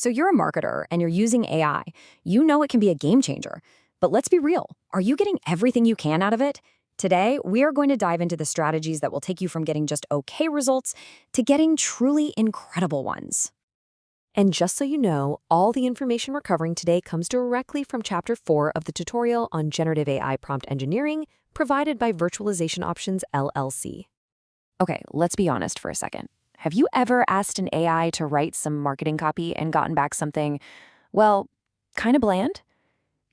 So you're a marketer and you're using AI. You know it can be a game changer. But let's be real. Are you getting everything you can out of it? Today, we are going to dive into the strategies that will take you from getting just okay results to getting truly incredible ones. And just so you know, all the information we're covering today comes directly from Chapter 4 of the tutorial on Generative AI Prompt Engineering provided by Virtualization Options LLC. Okay, let's be honest for a second. Have you ever asked an AI to write some marketing copy and gotten back something, well, kind of bland?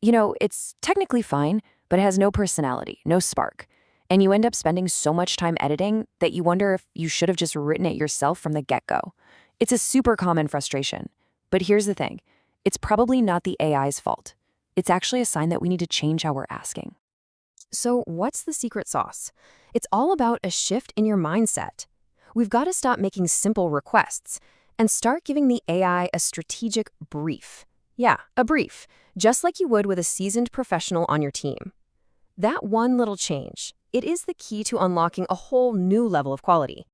You know, it's technically fine, but it has no personality, no spark. And you end up spending so much time editing that you wonder if you should have just written it yourself from the get-go. It's a super common frustration. But here's the thing. It's probably not the AI's fault. It's actually a sign that we need to change how we're asking. So what's the secret sauce? It's all about a shift in your mindset. We've got to stop making simple requests and start giving the AI a strategic brief. Yeah, a brief, just like you would with a seasoned professional on your team. That one little change, it is the key to unlocking a whole new level of quality.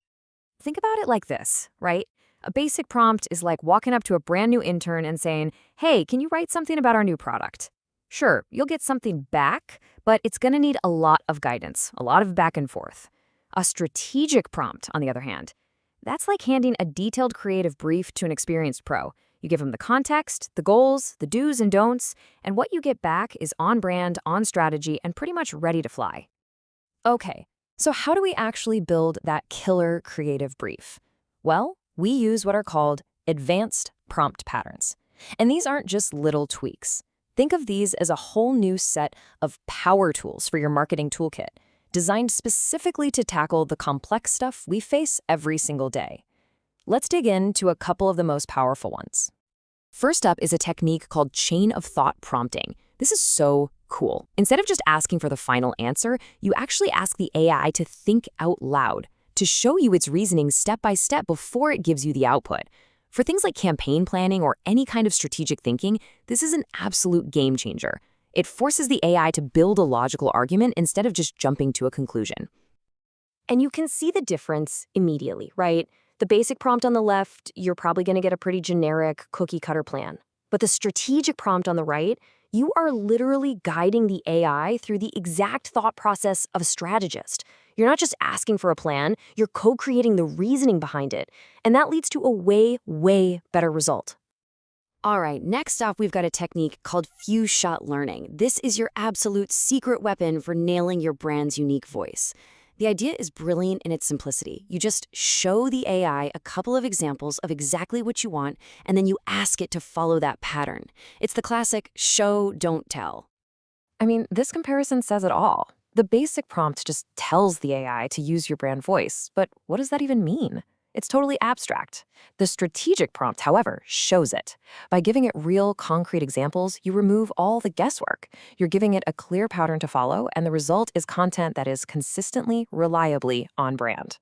Think about it like this, right? A basic prompt is like walking up to a brand new intern and saying, "Hey, can you write something about our new product?" Sure, you'll get something back, but it's going to need a lot of guidance, a lot of back and forth. A strategic prompt, on the other hand, that's like handing a detailed creative brief to an experienced pro. You give them the context, the goals, the do's and don'ts, and what you get back is on brand, on strategy, and pretty much ready to fly. Okay, so how do we actually build that killer creative brief? Well, we use what are called advanced prompt patterns. And these aren't just little tweaks. Think of these as a whole new set of power tools for your marketing toolkit, designed specifically to tackle the complex stuff we face every single day. Let's dig into a couple of the most powerful ones. First up is a technique called chain of thought prompting. This is so cool. Instead of just asking for the final answer, you actually ask the AI to think out loud, to show you its reasoning step by step before it gives you the output. For things like campaign planning or any kind of strategic thinking, this is an absolute game changer. It forces the AI to build a logical argument instead of just jumping to a conclusion. And you can see the difference immediately, right? The basic prompt on the left, you're probably going to get a pretty generic cookie-cutter plan. But the strategic prompt on the right, you are literally guiding the AI through the exact thought process of a strategist. You're not just asking for a plan, you're co-creating the reasoning behind it. And that leads to a way, way better result. All right, next up, we've got a technique called few-shot learning. This is your absolute secret weapon for nailing your brand's unique voice. The idea is brilliant in its simplicity. You just show the AI a couple of examples of exactly what you want, and then you ask it to follow that pattern. It's the classic show, don't tell. I mean, this comparison says it all. The basic prompt just tells the AI to use your brand voice, but what does that even mean? It's totally abstract. The strategic prompt, however, shows it. By giving it real, concrete examples, you remove all the guesswork. You're giving it a clear pattern to follow, and the result is content that is consistently, reliably on brand.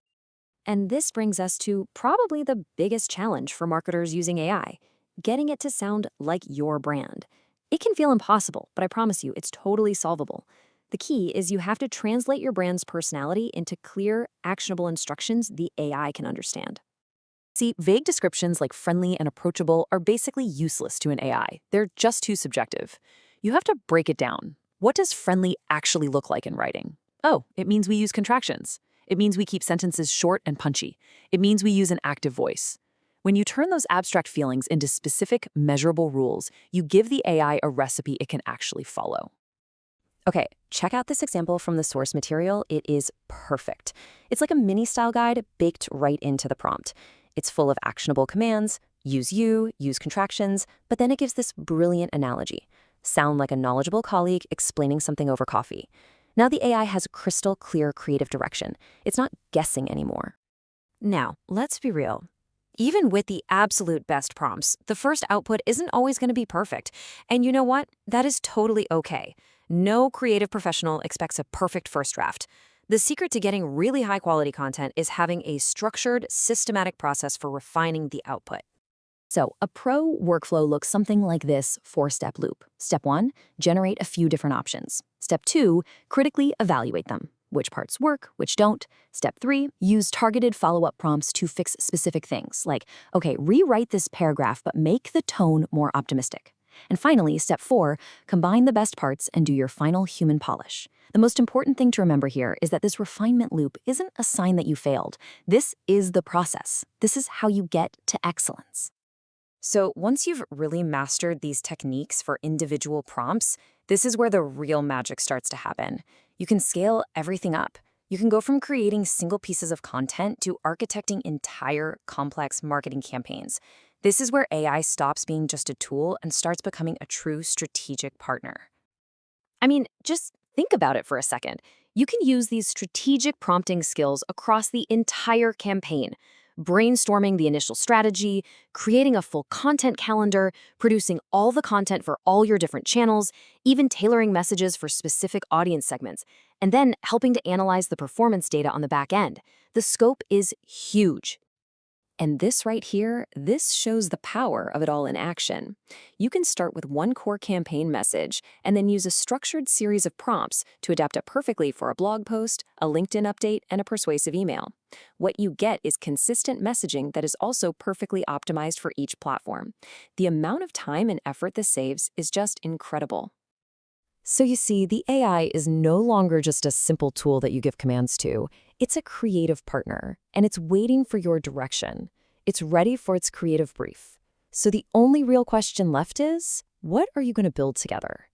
And this brings us to probably the biggest challenge for marketers using AI, getting it to sound like your brand. It can feel impossible, but I promise you, it's totally solvable. The key is you have to translate your brand's personality into clear, actionable instructions the AI can understand. See, vague descriptions like friendly and approachable are basically useless to an AI. They're just too subjective. You have to break it down. What does friendly actually look like in writing? Oh, it means we use contractions. It means we keep sentences short and punchy. It means we use an active voice. When you turn those abstract feelings into specific, measurable rules, you give the AI a recipe it can actually follow. Okay, check out this example from the source material. It is perfect. It's like a mini style guide baked right into the prompt. It's full of actionable commands, use you, use contractions, but then it gives this brilliant analogy. Sound like a knowledgeable colleague explaining something over coffee. Now the AI has crystal clear creative direction. It's not guessing anymore. Now, let's be real. Even with the absolute best prompts, the first output isn't always going to be perfect. And you know what? That is totally okay. No creative professional expects a perfect first draft. The secret to getting really high-quality content is having a structured, systematic process for refining the output. So, a pro workflow looks something like this four-step loop. Step 1, generate a few different options. Step 2, critically evaluate them. which parts work, which don't. Step 3, use targeted follow-up prompts to fix specific things, like, okay, rewrite this paragraph but make the tone more optimistic. And finally, step 4, combine the best parts and do your final human polish. The most important thing to remember here is that this refinement loop isn't a sign that you failed. This is the process. This is how you get to excellence. So once you've really mastered these techniques for individual prompts, this is where the real magic starts to happen. You can scale everything up. You can go from creating single pieces of content to architecting entire complex marketing campaigns. This is where AI stops being just a tool and starts becoming a true strategic partner. I mean, just think about it for a second. You can use these strategic prompting skills across the entire campaign, brainstorming the initial strategy, creating a full content calendar, producing all the content for all your different channels, even tailoring messages for specific audience segments, and then helping to analyze the performance data on the back end. The scope is huge. And this right here, this shows the power of it all in action. You can start with one core campaign message and then use a structured series of prompts to adapt it perfectly for a blog post, a LinkedIn update, and a persuasive email. What you get is consistent messaging that is also perfectly optimized for each platform. The amount of time and effort this saves is just incredible. So you see, the AI is no longer just a simple tool that you give commands to. It's a creative partner, and it's waiting for your direction. It's ready for its creative brief. So the only real question left is, what are you going to build together?